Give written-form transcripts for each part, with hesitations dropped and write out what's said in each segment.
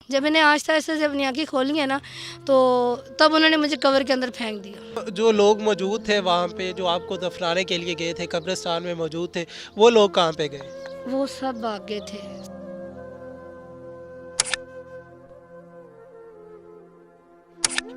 جب میں نے آہستہ آہستہ سے اپنی آنکھیں کھولی ہیں نا تو تب انہوں نے مجھے قبر کے اندر پھینک دیا۔ جو لوگ موجود تھے وہاں پہ، جو آپ کو دفنانے کے لیے گئے تھے، قبرستان میں موجود تھے، وہ لوگ کہاں پہ گئے؟ وہ سب بھاگ گئے تھے۔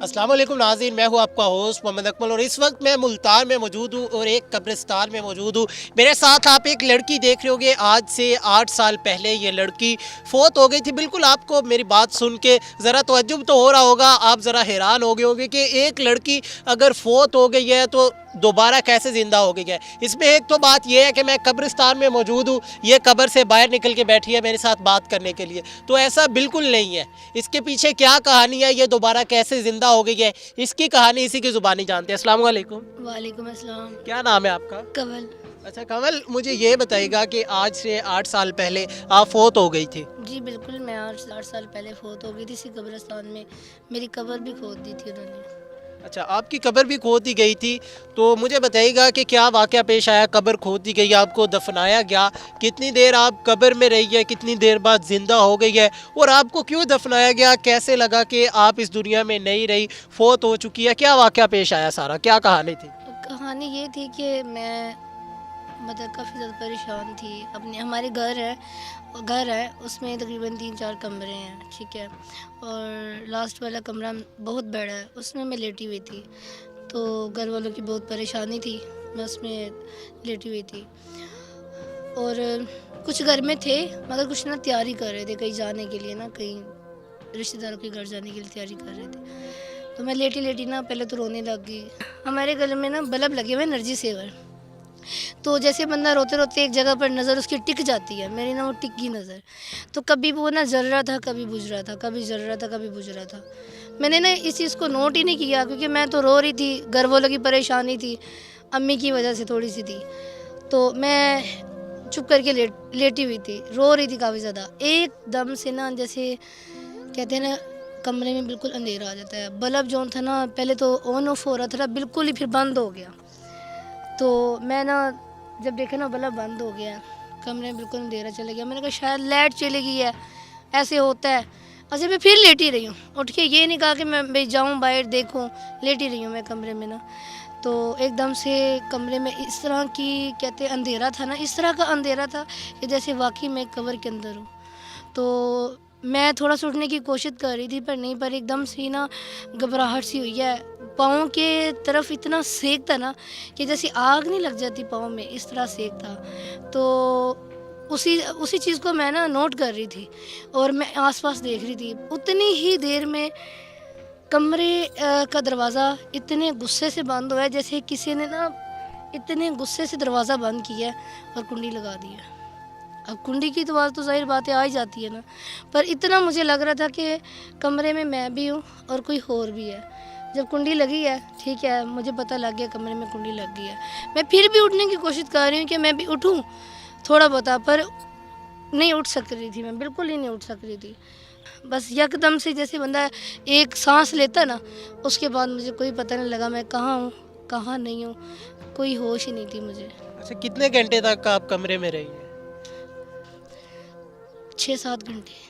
السلام علیکم ناظرین، میں ہوں آپ کا ہوسٹ محمد اکمل، اور اس وقت میں ملتان میں موجود ہوں اور ایک قبرستان میں موجود ہوں۔ میرے ساتھ آپ ایک لڑکی دیکھ رہے ہوگے، آج سے 8 سال پہلے یہ لڑکی فوت ہو گئی تھی۔ بالکل آپ کو میری بات سن کے ذرا تعجب تو ہو رہا ہوگا، آپ ذرا حیران ہو گئے ہوں گے کہ ایک لڑکی اگر فوت ہو گئی ہے تو دوبارہ کیسے زندہ ہو گئی ہے۔ اس میں ایک تو بات یہ ہے کہ میں قبرستان میں موجود ہوں، یہ قبر سے باہر نکل کے بیٹھی ہے میرے ساتھ بات کرنے کے لیے، تو ایسا بالکل نہیں ہے۔ اس کے پیچھے کیا کہانی ہے، یہ دوبارہ کیسے زندہ ہو گئی ہے، اس کی کہانی اسی کی زبانی جانتے ہیں۔ السلام علیکم، وعلیکم السلام۔ کیا نام ہے آپ کا؟ قبل۔ اچھا کنول، مجھے یہ بتائیے گا کہ آج سے 8 سال پہلے آپ فوت ہو گئی تھی۔ جی بالکل، میں 8 سال پہلے فوت ہو گئی تھی اسی قبرستان میں، میری قبر بھی کھود دی تھی انہوں نے۔ اچھا، آپ کی قبر بھی کھود دی گئی تھی، تو مجھے بتائیے گا کہ کیا واقعہ پیش آیا؟ قبر کھود دی گئی، آپ کو دفنایا گیا، کتنی دیر آپ قبر میں رہی ہے، کتنی دیر بعد زندہ ہو گئی ہے، اور آپ کو کیوں دفنایا گیا؟ کیسے لگا کہ آپ اس دنیا میں نہیں رہی، فوت ہو چکی ہے؟ کیا واقعہ پیش آیا؟ سارا کیا کہانی تھی؟ کہانی یہ تھی کہ میں کافی زیادہ پریشان تھی۔ ہمارے گھر ہے، اس میں تقریباً 3-4 کمرے ہیں، ٹھیک ہے، اور لاسٹ والا کمرہ بہت بڑا ہے، اس میں لیٹی ہوئی تھی، تو گھر والوں کی بہت پریشانی تھی، میں اس میں لیٹی ہوئی تھی، اور کچھ گھر میں تھے مگر کچھ نا تیاری کر رہے تھے کہیں جانے کے لیے، نا کہیں رشتہ داروں کے گھر جانے کے لیے تیاری کر رہے تھے، تو میں لیٹی نا پہلے تو رونے لگ گئی۔ ہمارے گھر میں نا بلب لگے ہوئے انرجی سیور، تو جیسے بندہ روتے روتے ایک جگہ پر نظر اس کی ٹک جاتی ہے، میری نا وہ ٹک گئی نظر، تو کبھی وہ نا جل رہا تھا، کبھی بجھ رہا تھا، کبھی جل رہا تھا، کبھی بجھ رہا تھا۔ میں نے نا اس چیز کو نوٹ ہی نہیں کیا کیونکہ میں تو رو رہی تھی، گھر والوں کی پریشانی تھی، امی کی وجہ سے تھوڑی سی تھی، تو میں چپ کر کے لیٹی ہوئی تھی، رو رہی تھی کافی زیادہ۔ ایک دم سے نا جیسے کہتے ہیں نا کمرے میں بالکل اندھیرا آ جاتا ہے، بلب جو تھا نا پہلے تو آن آف ہو رہا تھا بالکل ہی، پھر بند ہو گیا، تو میں نا جب دیکھا نا بلب بند ہو گیا، کمرے میں بالکل اندھیرا چلے گیا، میں نے کہا شاید لائٹ چلے گئی ہے، ایسے ہوتا ہے۔ اچھا میں پھر لیٹی رہی ہوں، اٹھ کے یہ نہیں کہا کہ میں جاؤں باہر دیکھوں، لیٹی رہی ہوں میں کمرے میں نا، تو ایک دم سے کمرے میں اس طرح کی کہتے اندھیرا تھا نا، اس طرح کا اندھیرا تھا کہ جیسے واقعی میں قبر کے اندر ہوں، تو میں تھوڑا سا اٹھنے کی کوشش کر رہی تھی پر نہیں، پر ایک دم سے نا گھبراہٹ سی ہوئی ہے، پاؤں کے طرف اتنا سیک تھا نا کہ جیسے آگ نہیں لگ جاتی پاؤں میں، اس طرح سیک تھا، تو اسی چیز کو میں نا نوٹ کر رہی تھی اور میں آس پاس دیکھ رہی تھی۔ اتنی ہی دیر میں کمرے کا دروازہ اتنے غصے سے بند ہوا ہے جیسے کسی نے نا اتنے غصے سے دروازہ بند کیا ہے اور کنڈی لگا دی ہے۔ اب کنڈی کی تو آواز تو ظاہر باتیں آ ہی جاتی ہے نا، پر اتنا مجھے لگ رہا تھا کہ کمرے میں بھی ہوں اور کوئی اور بھی ہے۔ جب کنڈی لگی ہے، ٹھیک ہے، مجھے پتہ لگ گیا کمرے میں کنڈی لگ گئی ہے، میں پھر بھی اٹھنے کی کوشش کر رہی ہوں کہ میں بھی اٹھوں تھوڑا بہت، پر نہیں اٹھ سک رہی تھی، میں بالکل ہی نہیں اٹھ سک رہی تھی۔ بس یکدم سے جیسے بندہ ایک سانس لیتا نا، اس کے بعد مجھے کوئی پتہ نہیں لگا میں کہاں ہوں کہاں نہیں ہوں، کوئی ہوش ہی نہیں تھی مجھے۔ اچھا، کتنے گھنٹے تک آپ کمرے میں رہی ہیں؟ 6-7 گھنٹے۔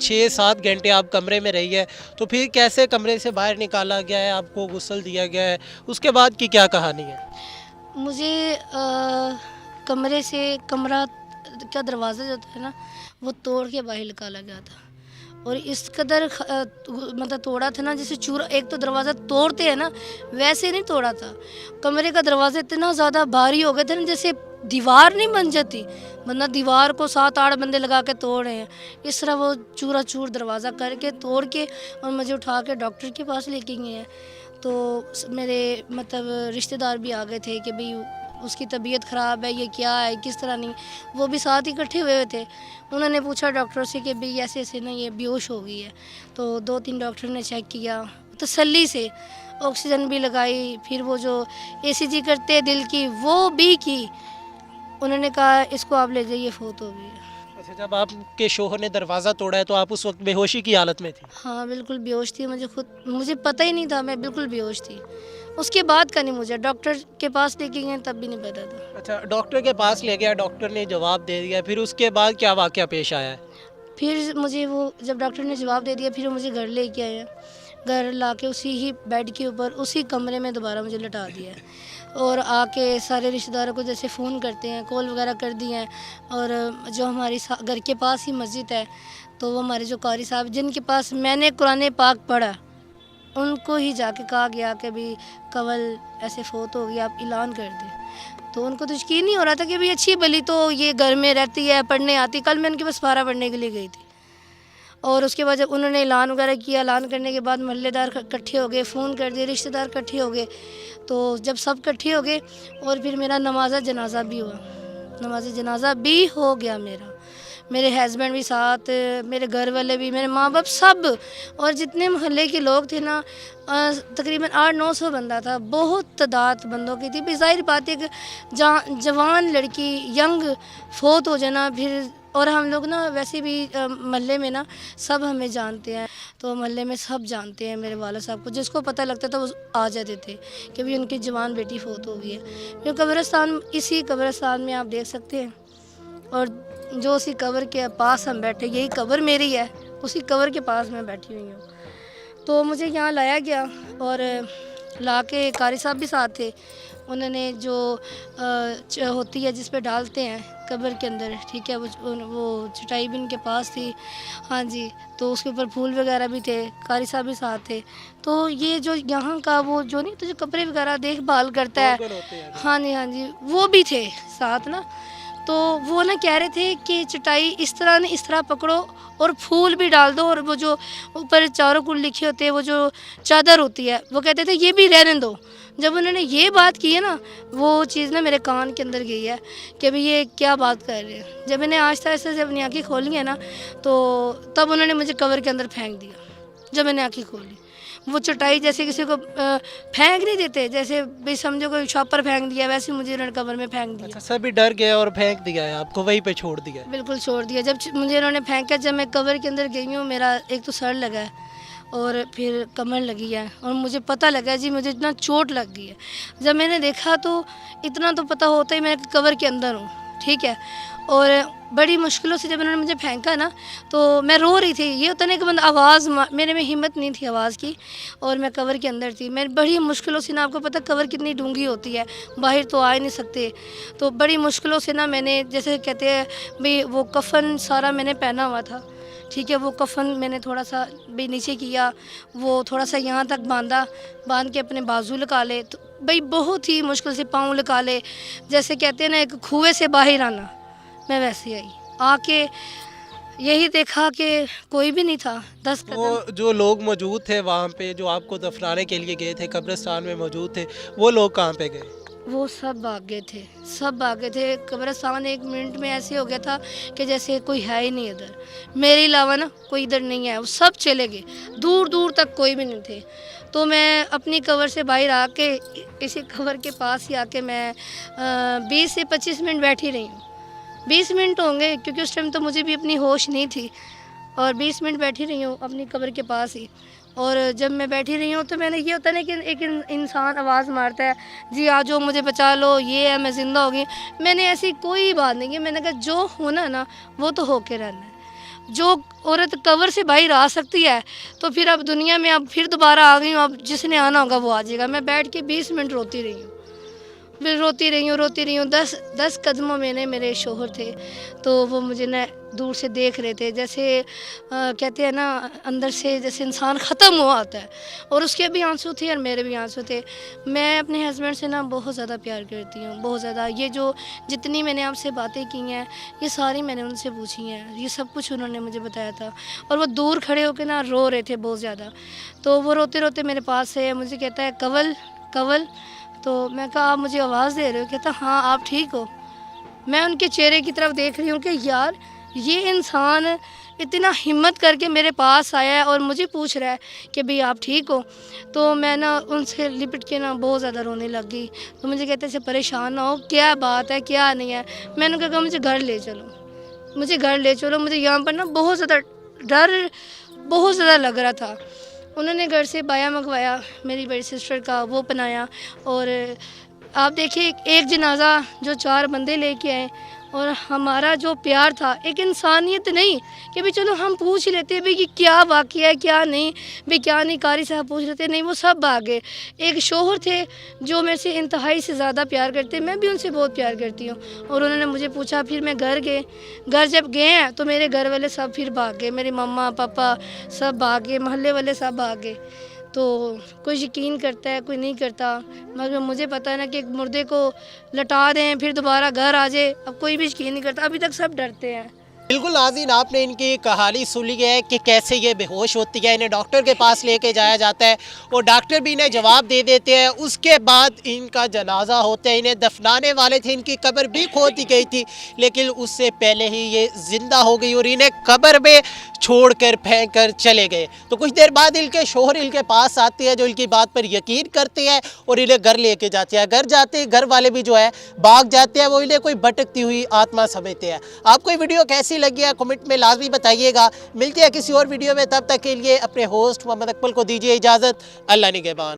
6-7 گھنٹے آپ کمرے میں رہی ہے، تو پھر کیسے کمرے سے باہر نکالا گیا ہے؟ آپ کو غسل دیا گیا ہے؟ اس کے بعد کی کیا کہانی ہے؟ مجھے کمرے سے کمرہ کا دروازہ جو تھا نا وہ توڑ کے باہر نکالا گیا تھا، اور اس قدر توڑا تھا نا جیسے چورا، ایک تو دروازہ توڑتے ہیں نا ویسے نہیں توڑا تھا، کمرے کا دروازہ اتنا زیادہ بھاری ہو گیا تھا نا جیسے دیوار نہیں بن جاتی، ورنہ دیوار کو 7-8 بندے لگا کے توڑ رہے ہیں، اس طرح وہ چورا چور دروازہ کر کے توڑ کے اور مجھے اٹھا کے ڈاکٹر کے پاس لے کے گئے ہیں، تو میرے رشتہ دار بھی آ گئے تھے کہ بھئی اس کی طبیعت خراب ہے، یہ کیا ہے کس طرح نہیں، وہ بھی ساتھ ہی اکٹھے ہوئے تھے، انہوں نے پوچھا ڈاکٹر سے کہ بھئی ایسے ایسے نا یہ بیہوش ہو گئی ہے، تو 2-3 ڈاکٹر نے چیک کیا، تسلی سے آکسیجن بھی لگائی، پھر وہ جو ECG کرتے دل کی وہ بھی کی، انہوں نے کہا اس کو آپ لے جائیے، فوت ہو گئی ہے۔ اچھا، جب آپ کے شوہر نے دروازہ توڑا ہے تو آپ اس وقت بے ہوشی کی حالت میں تھی؟ ہاں بالکل بے ہوش تھی، مجھے پتہ ہی نہیں تھا، میں بالکل بے ہوش تھی، اس کے بعد کا نہیں، مجھے ڈاکٹر کے پاس لے کے گئے تب بھی نہیں پتا تھا۔ اچھا، ڈاکٹر کے پاس لے گیا، ڈاکٹر نے جواب دے دیا، پھر اس کے بعد کیا واقعہ پیش آیا ہے؟ پھر مجھے وہ جب ڈاکٹر نے جواب دے دیا پھر وہ مجھے گھر لے کے آئے ہیں، گھر لا کے اسی ہی بیڈ کے اوپر اسی کمرے میں دوبارہ مجھے لٹا دیا ہے، اور آ کے سارے رشتہ داروں کو جیسے فون کرتے ہیں، کال وغیرہ کر دی ہیں، اور جو ہماری گھر کے پاس ہی مسجد ہے تو وہ ہمارے جو قاری صاحب جن کے پاس میں نے قرآن پاک پڑھا ان کو ہی جا کے کہا گیا کہ بھی کنول ایسے فوت ہو گئی، آپ اعلان کر دیں۔ تو ان کو تو یقین نہیں ہو رہا تھا کہ بھی اچھی بلی تو یہ گھر میں رہتی ہے، پڑھنے آتی، کل میں ان کے پاس پارہ پڑھنے کے لیے گئی تھی، اور اس کے بعد جب انہوں نے اعلان وغیرہ کیا، اعلان کرنے کے بعد محلے دار اکٹھے ہو گئے، فون کر دیے، رشتہ دار اکٹھے ہو گئے، تو جب سب اکٹھے ہو گئے اور پھر میرا نماز جنازہ بھی ہوا، نماز جنازہ بھی ہو گیا میرے ہسبینڈ بھی ساتھ، میرے گھر والے بھی، میرے ماں باپ سب، اور جتنے محلے کے لوگ تھے نا تقریباً 800-900 بندہ تھا، بہت تعداد بندوں کی تھی۔ ظاہر بات ہے کہ جوان لڑکی ینگ فوت ہو جانا، پھر اور ہم لوگ نا ویسے بھی محلے میں نا سب ہمیں جانتے ہیں، تو محلے میں سب جانتے ہیں میرے والد صاحب کو، جس کو پتہ لگتا تھا وہ آ جاتے تھے کہ بھی ان کی جوان بیٹی فوت ہو گئی ہے۔ جو قبرستان، اسی قبرستان میں آپ دیکھ سکتے ہیں، اور جو اسی قبر کے پاس ہم بیٹھے، یہی قبر میری ہے، اسی قبر کے پاس میں بیٹھی ہوئی ہوں۔ تو مجھے یہاں لایا گیا اور لا کے قاری صاحب بھی ساتھ تھے، انہوں نے جو ہوتی ہے جس پہ ڈالتے ہیں قبر کے اندر، ٹھیک ہے، وہ چٹائی بھی ان کے پاس تھی، ہاں جی، تو اس کے اوپر پھول وغیرہ بھی تھے، قاری صاحب بھی ساتھ تھے۔ تو یہ جو یہاں کا وہ جو نہیں تو جو کپڑے وغیرہ دیکھ بھال کرتا ہے، ہاں جی وہ بھی تھے ساتھ نا، تو وہ نا کہہ رہے تھے کہ چٹائی اس طرح نہیں، اس طرح پکڑو اور پھول بھی ڈال دو، اور وہ جو اوپر چاروں کل لکھے ہوتے ہیں، وہ جو چادر ہوتی ہے، وہ کہتے تھے یہ بھی رہنے دو۔ جب انہوں نے یہ بات کی ہے نا، وہ چیز نا میرے کان کے اندر گئی ہے کہ بھئی یہ کیا بات کر رہے ہیں۔ جب انہیں آہستہ آہستہ سے اپنی آنکھیں کھولی ہیں نا، تو تب انہوں نے مجھے قبر کے اندر پھینک دیا۔ جب میں نے آنکھیں کھولی، وہ چٹائی جیسے کسی کو پھینک نہیں دیتے، جیسے بھی سمجھو کوئی شاپر پھینک دیا، ویسے مجھے انہوں نے قبر میں پھینک دیا۔ اچھا، سبھی ڈر گئے اور پھینک دیا ہے آپ کو، وہیں پہ چھوڑ دیا ہے؟ بالکل چھوڑ دیا۔ جب مجھے انہوں نے پھینکا، جب میں قبر کے اندر گئی ہوں، میرا ایک تو سر لگا ہے اور پھر کمر لگی ہے، اور مجھے پتہ لگا جی مجھے اتنا چوٹ لگ گئی ہے۔ جب میں نے دیکھا تو اتنا تو پتہ ہوتا ہی میں قبر کے اندر ہوں، ٹھیک ہے، اور بڑی مشکلوں سے جب انہوں نے مجھے پھینکا نا تو میں رو رہی تھی۔ یہ ہوتا نہیں کہ بندہ آواز میرے میں ہمت نہیں تھی آواز کی، اور میں قبر کے اندر تھی، میں بڑی مشکلوں سے نا، آپ کو پتہ قبر کتنی ڈونگی ہوتی ہے، باہر تو آ ہی نہیں سکتے، تو بڑی مشکلوں سے نا میں نے، جیسے کہتے ہیں بھی وہ کفن سارا میں نے پہنا ہوا تھا، ٹھیک ہے، وہ کفن میں نے تھوڑا سا بھی نیچے کیا، وہ تھوڑا سا یہاں تک باندھ کے اپنے بازو لگا لے، تو بھئی بہت ہی مشکل سے پاؤں لگا لے، جیسے کہتے ہیں نا ایک کنویں سے باہر آنا، میں ویسے آئی، آ کے یہی دیکھا کہ کوئی بھی نہیں تھا، 10 قدم۔ وہ جو لوگ موجود تھے وہاں پہ، جو آپ کو دفنانے کے لیے گئے تھے، قبرستان میں موجود تھے، وہ لوگ کہاں پہ گئے؟ وہ سب آگے تھے، سب آگے تھے، قبرستان 1 منٹ میں ایسے ہو گیا تھا کہ جیسے کوئی ہے ہی نہیں ادھر، میرے علاوہ نا کوئی ادھر نہیں ہے، وہ سب چلے گئے، دور دور تک کوئی بھی نہیں تھے۔ تو میں اپنی قبر سے باہر آ کے، اسی قبر کے پاس ہی آ کے میں 20 سے 25 منٹ بیٹھی رہی ہوں، 20 منٹ ہوں گے، کیونکہ اس ٹائم تو مجھے بھی اپنی ہوش نہیں تھی، اور 20 منٹ بیٹھی رہی ہوں اپنی قبر کے پاس ہی۔ اور جب میں بیٹھی رہی ہوں تو میں نے، یہ ہوتا ہے کہ ایک انسان آواز مارتا ہے جی آ جاؤ مجھے بچا لو، یہ ہے میں زندہ ہو گئی، میں نے ایسی کوئی بات نہیں کی، میں نے کہا جو ہونا نا وہ تو ہو کے رہنا ہے، جو عورت قبر سے باہر آ سکتی ہے تو پھر اب دنیا میں اب پھر دوبارہ آ گئی ہوں، اب جس نے آنا ہوگا وہ آ جائے گا۔ میں بیٹھ کے 20 منٹ روتی رہی ہوں، پھر روتی رہی ہوں، 10 قدموں میں نے میرے شوہر تھے، تو وہ مجھے نا دور سے دیکھ رہے تھے، جیسے کہتے ہیں نا اندر سے جیسے انسان ختم ہوا آتا ہے، اور اس کے بھی آنسو تھے اور میرے بھی آنسو تھے۔ میں اپنے ہسبینڈ سے نا بہت زیادہ پیار کرتی ہوں، بہت زیادہ، یہ جو جتنی میں نے آپ سے باتیں کی ہیں یہ ساری میں نے ان سے پوچھی ہیں، یہ سب کچھ انہوں نے مجھے بتایا تھا، اور وہ دور کھڑے ہو کے نا رو رہے تھے بہت زیادہ۔ تو وہ روتے روتے میرے پاس سے مجھے کہتا ہے کول، تو میں کہا آپ مجھے آواز دے رہے ہو؟ کہتا ہاں آپ ٹھیک ہو؟ میں ان کے چہرے کی طرف دیکھ رہی ہوں کہ یار یہ انسان اتنا ہمت کر کے میرے پاس آیا ہے اور مجھے پوچھ رہا ہے کہ بھئی آپ ٹھیک ہو؟ تو میں نا ان سے لپٹ کے نا بہت زیادہ رونے لگ گئی۔ تو مجھے کہتے ہیں پریشان نہ ہو، کیا بات ہے کیا نہیں ہے؟ میں نے کہا مجھے گھر لے چلو، مجھے گھر لے چلو، مجھے یہاں پر نا بہت زیادہ ڈر بہت زیادہ لگ رہا تھا۔ انہوں نے گھر سے بایا منگوایا میری بڑی سسٹر کا، وہ پنایا، اور آپ دیکھیے ایک جنازہ جو 4 بندے لے کے آئے اور ہمارا جو پیار تھا ایک انسانیت نہیں کہ بھی چلو ہم پوچھ لیتے بھی کہ کیا واقعہ ہے کیا نہیں بھی کیا نہیں، قاری صاحب پوچھ لیتے، نہیں وہ سب آگے۔ ایک شوہر تھے جو میرے سے انتہائی سے زیادہ پیار کرتے، میں بھی ان سے بہت پیار کرتی ہوں، اور انہوں نے مجھے پوچھا، پھر میں گھر جب گئے ہیں تو میرے گھر والے سب پھر بھاگ گئے، میری مما پاپا سب بھاگ گئے، محلے والے سب بھاگ گئے۔ تو کوئی یقین کرتا ہے کوئی نہیں کرتا، مگر مجھے پتہ ہے نا کہ ایک مردے کو لٹا دیں پھر دوبارہ گھر آ جائے، اب کوئی بھی یقین نہیں کرتا، ابھی تک سب ڈرتے ہیں۔ بالکل ناظرین، آپ نے ان کی کہانی سنی ہے کہ کیسے یہ بے ہوش ہوتی ہے، انہیں ڈاکٹر کے پاس لے کے جایا جاتا ہے اور ڈاکٹر بھی انہیں جواب دے دیتے ہیں۔ اس کے بعد ان کا جنازہ ہوتا ہے، انہیں دفنانے والے تھے، ان کی قبر بھی کھود دی گئی تھی، لیکن اس سے پہلے ہی یہ زندہ ہو گئی اور انہیں قبر میں چھوڑ کر پھینک کر چلے گئے۔ تو کچھ دیر بعد ان کے شوہر ان کے پاس آتے ہیں جو ان کی بات پر یقین کرتے ہیں اور انہیں گھر لے کے جاتے ہیں۔ گھر جاتے گھر والے بھی جو ہے بھاگ جاتے ہیں، وہ انہیں کوئی بھٹکتی ہوئی آتما سمجھتے ہیں۔ آپ کو یہ ویڈیو کیسی لگی ہے کمنٹ میں لازمی بتائیے گا۔ ملتے ہیں کسی اور ویڈیو میں، تب تک کے لیے اپنے ہوسٹ محمد اکمل کو دیجیے اجازت۔ اللہ نگہبان۔